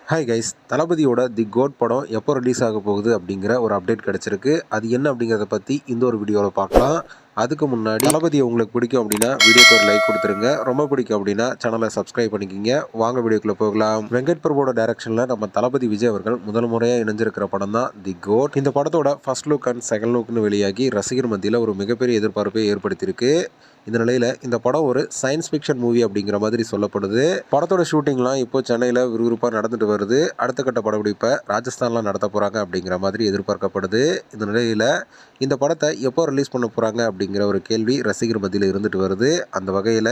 Hi guys, தளபதியோட தி code படம் எப்போ ரிலீஸ் ஆக போகுது அப்படிங்கிற ஒரு அப்டேட் கிடச்சிருக்கு. அது என்ன அப்படிங்கிறத பற்றி இந்த ஒரு வீடியோவில் பார்க்கலாம். அதுக்கு முன்னாடி தளபதியை உங்களுக்கு பிடிக்கும் அப்படின்னா வீடியோக்கு ஒரு லைக் கொடுத்துருங்க. ரொம்ப பிடிக்கும் அப்படின்னா சேனலை சப்ஸ்கிரைப் பண்ணிக்கிங்க. வாங்க வீடியோக்குள்ளே போகலாம். வெங்கட் பிரபுவோட டைரக்ஷனில் நம்ம தளபதி விஜய் அவர்கள் முதல் முறையாக இணைஞ்சிருக்கிற படம் தான் தி கோட். இந்த படத்தோட ஃபர்ஸ்ட் லுக் அண்ட் செகண்ட் லுக்னு வெளியாகி ரசிகர் மத்தியில் ஒரு மிகப்பெரிய எதிர்பார்ப்பை ஏற்படுத்தியிருக்கு. இந்த நிலையில் இந்த படம் ஒரு சயின்ஸ் ஃபிக்ஷன் மூவி அப்படிங்கிற மாதிரி சொல்லப்படுது. படத்தோட ஷூட்டிங்லாம் இப்போ சென்னையில் விறுவிறுப்பாக நடந்துட்டு வருது. அடுத்த கட்ட படப்பிடிப்பை ராஜஸ்தான்லாம் நடத்த போகிறாங்க அப்படிங்கிற மாதிரி எதிர்பார்க்கப்படுது. இந்த நிலையில் இந்த படத்தை எப்போ ரிலீஸ் பண்ண போகிறாங்க அப்படிங்கிற ஒரு கேள்வி ரசிகர் மத்தியில் இருந்துட்டு வருது. அந்த வகையில்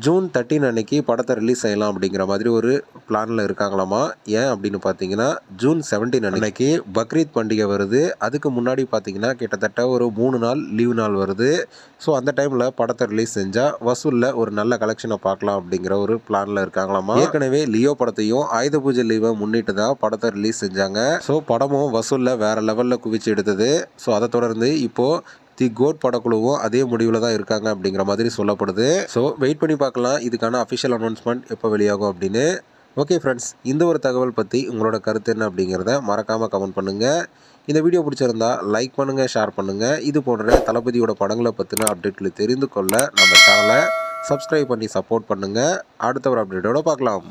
ஜூன் 13 அன்னைக்கு படத்தை ரிலீஸ் செய்யலாம் அப்படிங்கிற மாதிரி ஒரு பிளானில் இருக்காங்களாமா. ஏன் அப்படின்னு பார்த்தீங்கன்னா, ஜூன் 17 அன்னைக்கு பக்ரீத் பண்டிகை வருது. அதுக்கு முன்னாடி பார்த்தீங்கன்னா கிட்டத்தட்ட ஒரு 3 நாள் லீவு நாள் வருது. ஸோ அந்த டைமில் படத்தை ரிலீஸ் செஞ்சால் வசூலில் ஒரு நல்ல கலெக்ஷனை பார்க்கலாம் அப்படிங்கிற ஒரு பிளானில் இருக்காங்களாமா. ஏற்கனவே லியோ படத்தையும் ஆயுத பூஜை லீவை முன்னிட்டு தான் படத்தை ரிலீஸ் செஞ்சாங்க. ஸோ படமும் வசூலில் வேறு லெவலில் குவிச்சு எடுத்தது. ஸோ அதை தொடர்ந்து இப்போது தி கோட் படக்குழுவும் அதே முடிவில் தான் இருக்காங்க அப்படிங்கிற மாதிரி சொல்லப்படுது. ஸோ வெயிட் பண்ணி பார்க்கலாம் இதுக்கான அஃபிஷியல் அனௌன்ஸ்மெண்ட் எப்போ வெளியாகும் அப்படின்னு. ஓகே ஃப்ரெண்ட்ஸ், இந்த ஒரு தகவல் பற்றி உங்களோட கருத்து என்ன அப்படிங்கிறத மறக்காமல் கமெண்ட் பண்ணுங்கள். இந்த வீடியோ பிடிச்சிருந்தா லைக் பண்ணுங்கள், ஷேர் பண்ணுங்கள். இது போன்ற தளபதியோட படங்களை பற்றின அப்டேட்களை தெரிந்து கொள்ள நம்ம சேனலை சப்ஸ்கிரைப் பண்ணி சப்போர்ட் பண்ணுங்கள். அடுத்த ஒரு அப்டேட்டோட பார்க்கலாம்.